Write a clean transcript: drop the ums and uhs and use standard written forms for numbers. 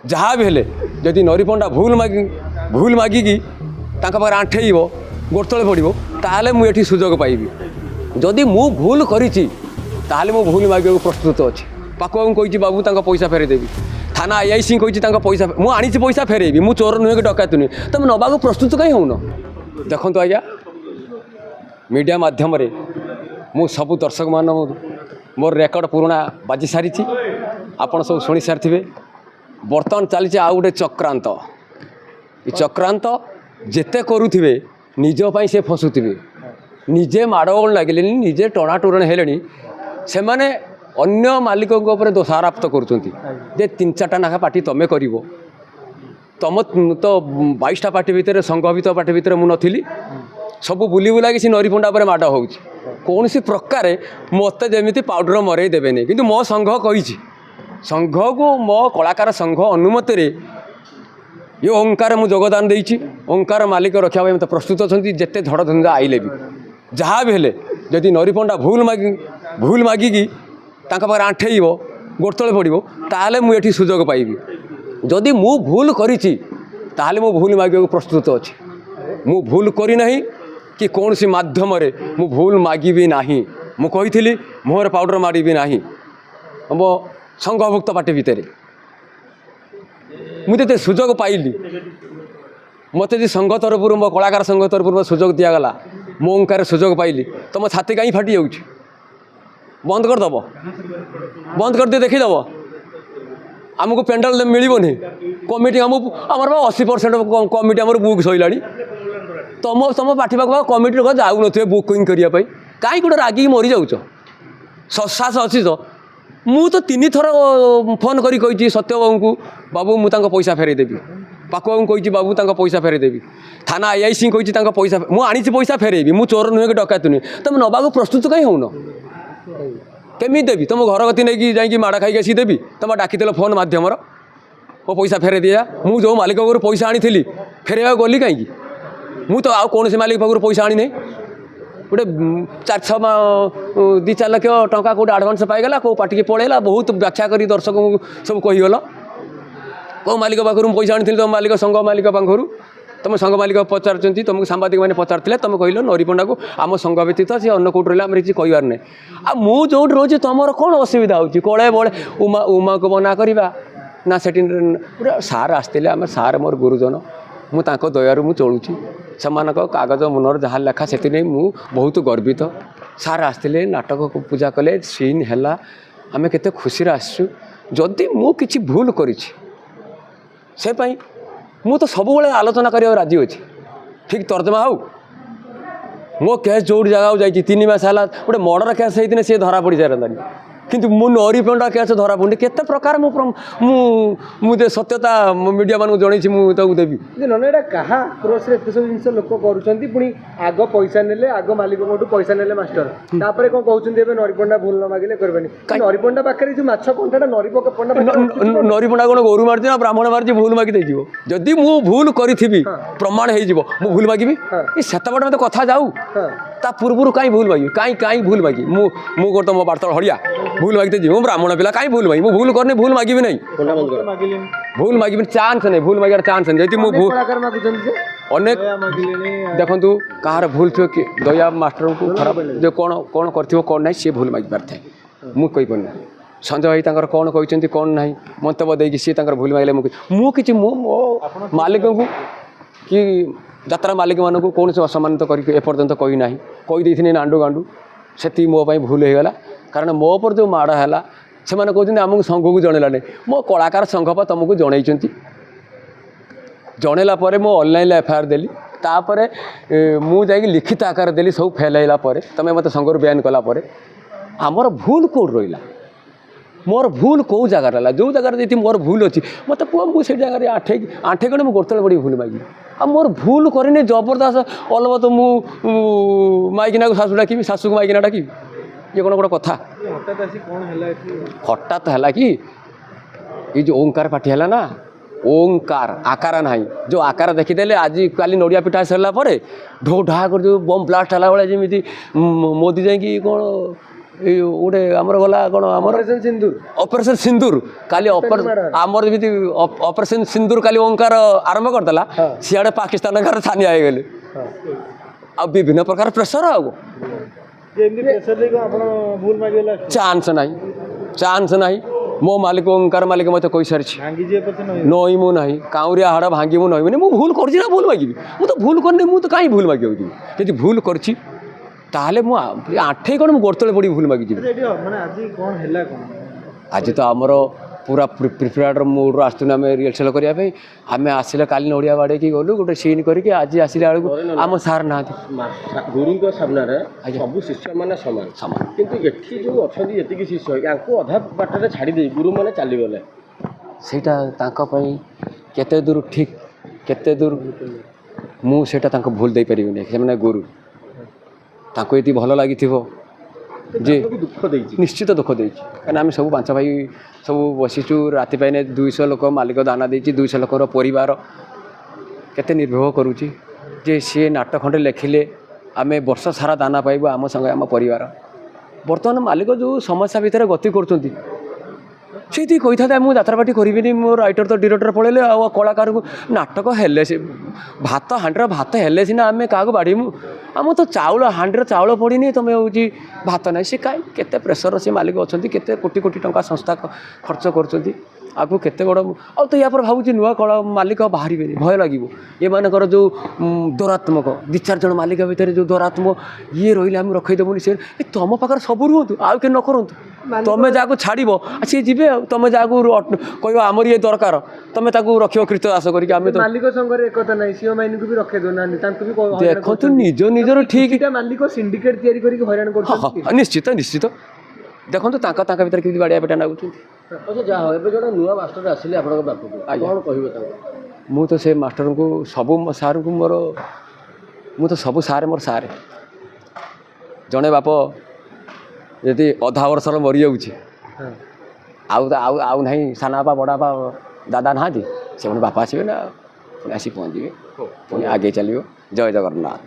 जहाँ भी हेले जदि नरी पंडा भूल मागिकी पाखे आंठेब गोड़ तले पड़ो ताहले मुझे सुजोग पाइबी जदि मु भूल करिछि ताहले मु भूल मागे प्रस्तुत अच्छी पाखुआ कही बाबू तांका पैसा फेरे देवी थाना आईआईसी कही पैसा मुझे आनी पैसा फेरेबी मु चोर नुहे कि डकायत नुहे तुम नवाक प्रस्तुत कहीं होन देखु आज्ञा मीडिया माध्यम मु सबू दर्शक मान मोर रेकर्ड पुराणा बाजी सारी आपड़ सब शुणी सारी बर्तमान चली आउ गोटे चक्रांत ये चक्रांत जेते करुवे निजपाई से फसुवे निजे माड़गोल लगे निजे टणाटुरण हेले से मैंने अन्य मालिकों दोषारोप कर तीन चार्टा नाखा पार्टी तुम कर तुम तो 22टा पार्टी भितर संघ पार्टी भितर मु नथिली सब बुली बुला कि नरी पंडा पर माड़ हो कौन सी प्रकार मत जमी पाउडर मरई देवेनि कि मो संघ कही संघ को मो कलाकार संघ अनुमति ये ओंकार मु योगदान देती ओंकार मालिक रखा मत प्रस्तुत अच्छा जिते झड़ झंझा आइले भी जहाँ भी हेले जदि नरी पंडा भूल मागिकी पाखे आंठेब गोड़ तले पड़ो ताहले मुझे सुजोग पाइबी जदि मु भूल करिछि ताहले मु भूल मागे प्रस्तुत अच्छी मु भूल करना कि कौन सी माध्यम मु भूल मागिबी नाही मु कही मुहर पाउडर मारिबी नाही मो संघभुक्त पार्टी भितर मुझे सुजोग पाइली मत संघ तरफ मो कलाकार संघ तरफ सुजोग दिगला मो ओंकार सुजोग पाइली तुम छाती कहीं फाटी जाऊँ बंद करदेव बंद कर दिए देखीदेव आमको पेंडाल मिलनी कमिटी आमर 80% कमिटी आम बुक सैला तुम तुम पाठी पाख कमिटी लोग जाऊ थे बुकिंग करने कहीं गोटे रागिक मरी जाऊच ससास अच्छी तो मु तो 3 थर फोन करी सत्यबाबू को बाबू मुझे पैसा फेरे देवी पाखुआ कही बाबू तांका पैसा फेरे देवी थाना आईआईसी कही पैसा मुझे आनी पैसा फेरेबी मु चोर नुहे कि डकायत नुहे तुम नवाक प्रस्तुत कहीं होन केमी देवी तुम घर गति नहीं जाकि माड़ खाई आसी देवी तुम डाकिदेल फोन माध्यम मो पैसा फेरे दिया मु जो मालिक पाखर पैसा आनी फेरवा गली कहीं मु तो आउ कौन से मालिक पाखर पैसा आनी नहीं गोटे 2-4 लाख टंका कौट आडभांस पाईगला कौ पार्टी के पड़ेगा बहुत व्याख्या कर दर्शक सब कहीगल कौ मालिक पाखर पैसा आनी तुम मालिक संघ मालिक पाखर तुम संघ मालिक पचार तुमको सांबादिक मैंने पचार तुम कहल नरी पंडा को आम संघ व्यतीत सी अन्न कौट रहा किसी कहबार ना आ मु जो रोज तुम कौन असुविधा हो कले बड़े उमा उमा को मना करवा ना से सार आसते आम सार मोर गुरुजन मु दयारू मु चलुची से कागज मनर जहाँ लेखा से मु बहुत गर्वित सार आसते नाटक पूजा कले सीन है आम केते खुशी आसु जदि मु किछि भूल करिछि से पाई मु तो सब आलोचना करा राजी अच्छी ठीक तर्जमा हो मो केस जो जगह जाइए 3 मास है गोटे मर्डर केस होती सी धरा पड़ सारे किंतु मु नरी पंडा केस धरा पड़े केते प्रकार मुझे सत्यता मीडिया मान जन मुझे देवी ना क्या क्रॉस रे सब जिन लोक कर आग पैसा ने आग मालिक पैसा ने मास्टर तापर कौन कहते नरी पंडा भूल न मागिले करबेनी नरी पंडा पाखे जो माछ कंठाटा नरी पंडा नरी पंडा कौन गोरु मार्च ना ब्राह्मण मार्च भूल मागी देव जदि मु भूल करी प्रमाण हो भूल मागिबी सेतपटे मत कथा जाऊ ता पूर्व कहीं भूल मागी कहीं भूल मागी मु गोटे मो बार्ता हड़िया भूल मागते जी मु ब्राह्मण पिला कहीं भूल मागी भूल करनी भूल मागिबी नहीं भूल मागिबी चांस नहीं भूल मागिबार चांस नहीं जदि अनेक देखु कहार भूल थो कि दया मास्टर को खराब जो कौन कौन कर कौन ना सी भूल मागी पार थे मुझे कहीपना संजय भाई तांकर कौन कहते कौन ना मंतव्य देगी सी भूल मागे मुझे मो मालिक को कि यात्रा मालिक मानक कौन से असम्मानित करपर्यंत कही ना कहीदे नांडू गांडू से मो भूल होगा कारण मो पर जो माड़ है से कहते आमको संघ को जनला नहीं मो कलाकार संघ पर तुमको जनई जनला मो ऑनलाइन एफआईआर देली तापर मुझे लिखित आकार देली सब फेल है तुम मत संघ बैन कलापर आमर भूल कौट रहा मोर भूल कौ जगार है जो जगार जी मोर भूल अच्छी मत पुआ मुझे जगह आठे गणे मुझे गोड़तले पड़ी भूल मागी आ मोर भूल करनी जबरदस्त अलबत मु माइकिना को शाशु डाकि शाशु को माइकिना डाकि ये कौन गोटे कथा हठात है कि ये जो ओंकार पार्टी है ना ओंकार आकार ना जो आकार देखीदे आज काली नड़िया पिठा सरला ढो ढा कर जो बम ब्लास्ट है जमी मोदी जाकि कौन ଏଇ ଗୋଟେ ଆମର ଗଲା କ'ଣ ଆମର ଅପରେସନ ସିନ୍ଦୁର ଅପରେସନ ସିନ୍ଦୁର କାଲି ଆମର ଯେମିତି ଅପରେସନ ସିନ୍ଦୁର କାଲି ଓଙ୍କାର ଆରମ୍ଭ କରିଦେଲା ସିଆଡ଼େ ପାକିସ୍ତାନ ଘରେ ଛାନିଆ ହେଇଗଲେ ଆଉ ବିଭିନ୍ନ ପ୍ରକାର ପ୍ରେସର ଆଉ ଚାନ୍ସ ନାହିଁ ମୋ ମାଲିକ ଓଙ୍କାର ମାଲିକ ମୋତେ କହିସାରିଛି ନଇମୁ ନାହିଁ କାଉଁରିଆ ହାଡ଼ ଭାଙ୍ଗିବୁ ନଇବୁନି ମୁଁ ଭୁଲ କରୁଛି ନା ଭୁଲ ମାଗିବି ମୁଁ ତ ଭୁଲ କରିନି ମୁଁ ତ କାହିଁ ଭୁଲ ମାଗିବାକୁ ଯିବି ଯଦି ଭୁଲ କରିଛି ତାହେଲେ ମୁଁ ଆଣ୍ଠେଇ କ'ଣ ମୁଁ ଗୋଡ଼ ତଳେ ପଡ଼ି ଭୁଲ ମାଗିଯିବି ଆଜି ତ ଆମର ପୁରା ପ୍ରିପେୟାର୍ଡ ମୁଡ଼୍ରୁ ଆସୁଛୁ ଆମେ ରିହର୍ସାଲ୍ କରିବା ପାଇଁ ଆମେ ଆସିଲେ କାଲି ନଡ଼ିଆ ବାଡ଼େଇକି ଗଲୁ ଗୋଟେ ସିନ୍ କରିକି ଆଜି ଆସିଲା ବେଳକୁ ଆମ ସାର୍ ନାହାନ୍ତି ଗୁରୁଙ୍କ ସାମ୍ନାରେ ସବୁ ଶିଷ୍ୟମାନେ ସମାନ କିନ୍ତୁ ଏଠି ଯେଉଁ ଅଛନ୍ତି ଯେତିକି ଶିଷ୍ୟ ୟାଙ୍କୁ ଅଧା ବାଟରେ ଛାଡ଼ି ଦେଇ ଗୁରୁମାନେ ଚାଲିଗଲେ ସେଇଟା ତାଙ୍କ ପାଇଁ କେତେ ଦୂର ଠିକ୍ କେତେ ଦୂର ମୁଁ ସେଇଟା ତାଙ୍କୁ ଭୁଲ ଦେଇପାରିବିନି ସେମାନେ ଗୁରୁ ତାଙ୍କୁ ଏଠି ଭଲ ଲାଗିଥିବ ଯେ ଦୁଃଖ ଦେଇଛି ନିଶ୍ଚିତ ଦୁଃଖ ଦେଇଛି କାହିଁକିନା ଆମେ ସବୁ ପାଞ୍ଚ ଭାଇ ସବୁ ବସିଛୁ ରାତି ପାଇନେ 200 ଲୋକ ମାଲିକ ଦାନା ଦେଇଛି 200 ଲୋକର ପରିବାର କେତେ ନିର୍ଭର କରୁଛି ଯେ ସିଏ ନାଟ ଖଣ୍ଡେ ଲେଖିଲେ ଆମେ ବର୍ଷ ସାରା ଦାନା ପାଇବୁ ଆମ ସାଙ୍ଗେ ଆମ ପରିବାର ବର୍ତ୍ତମାନ ମାଲିକ ଯେଉଁ ସମସ୍ୟା ଭିତରେ ଗତି କରୁଛନ୍ତି ସେଇଠି କହିଥାନ୍ତେ ମୁଁ ଯାତ୍ରାପାଟି କରିବିନି ମୋ ରାଇଟର ତ ଡିରେକ୍ଟର ପଳେଇଲେ ଆଉ କଳାକାରକୁ ନାଟକ ହେଲେ ସେ ହାଣ୍ଡିର ଭାତ ହେଲେ ସିନା ଆମେ କାହାକୁ ବାଢ଼ିମୁ ଆମର ତ ଚାଉଳ ହାଣ୍ଡିର ଚାଉଳ ପଡ଼ିନି ତୁମେ ହେଉଛି ଭାତ ନାହିଁ ସେ କାହିଁ କେତେ ପ୍ରେସର ସେ ମାଲିକ ଅଛନ୍ତି କେତେ କୋଟି କୋଟି ଟଙ୍କା ସଂସ୍ଥା ଖର୍ଚ୍ଚ କରୁଛନ୍ତି ଆଗକୁ କେତେ ବଡ଼ ଆଉ ତ ୟା ପରେ ଭାବୁଛି ନୂଆ କଳା ମାଲିକ ବାହାରିବେନି ଭୟ ଲାଗିବ ଏମାନଙ୍କର ଯେଉଁ ଦୌରାତ୍ମକ 2-4 ଜଣ ମାଲିକ ଭିତରେ ଯେଉଁ ଦୌରାତ୍ମକ ଇଏ ରହିଲେ ଆମେ ରଖେଇଦେବୁନି ସେ ତୁମ ପାଖରେ ସବୁ ରୁହନ୍ତୁ ଆଉ କେହି ନ କରନ୍ତୁ ତୁମେ ଯାହାକୁ ଛାଡ଼ିବ ସିଏ ଯିବେ ଆଉ ତୁମେ ଯାହାକୁ କହିବ ଆମର ଇଏ ଦରକାର ତୁମେ ତାକୁ ରଖିବ କୀର୍ତ୍ତ ଦାସ କରିକି ଆମେ ତ ମାଲିକ ସଂଘରେ ଏକତା ନାହିଁ ସିଓ ମାଇନକୁ ବି ରଖେଇ ଦେଉନାହାନ୍ତି ତାଙ୍କୁ ବି ଦେଖନ୍ତୁ ନିଜର ଠିକ୍ ମାଲିକ ସିଣ୍ଡିକେଟ୍ ତିଆରି କରିକି ହଇରାଣ କରୁଛନ୍ତି ନିଶ୍ଚିତ ଦେଖନ୍ତୁ ତାଙ୍କ ଭିତରେ କେମିତି ବାଡ଼ିଆ ପିଟା ନାଗୁଛନ୍ତି ଆଚ୍ଛା ଯାହା ହଉ ଏବେ ଜଣେ ନୂଆ ମାଷ୍ଟର ଆସିଲେ ଆପଣଙ୍କ ପାଖକୁ କ'ଣ କହିବେ ତାଙ୍କୁ ମୁଁ ତ ସେ ମାଷ୍ଟରଙ୍କୁ ସବୁ ସାର୍ଙ୍କୁ ମୁଁ ତ ସବୁ ସାର୍ ମୋର ସାର୍ ଜଣେ ବାପ ଯଦି ଅଧା ବର୍ଷର ମରିଯାଉଛି ଆଉ ନାହିଁ ସାନ ବାପା ବଡ଼ ବାପା ଦାଦା ନାହାନ୍ତି ସେମାନେ ବାପା ଆସିବେ ନା ପୁଣି ଆସି ପହଞ୍ଚିବେ ପୁଣି ଆଗେଇ ଚାଲିବ ଜୟ ଜଗନ୍ନାଥ।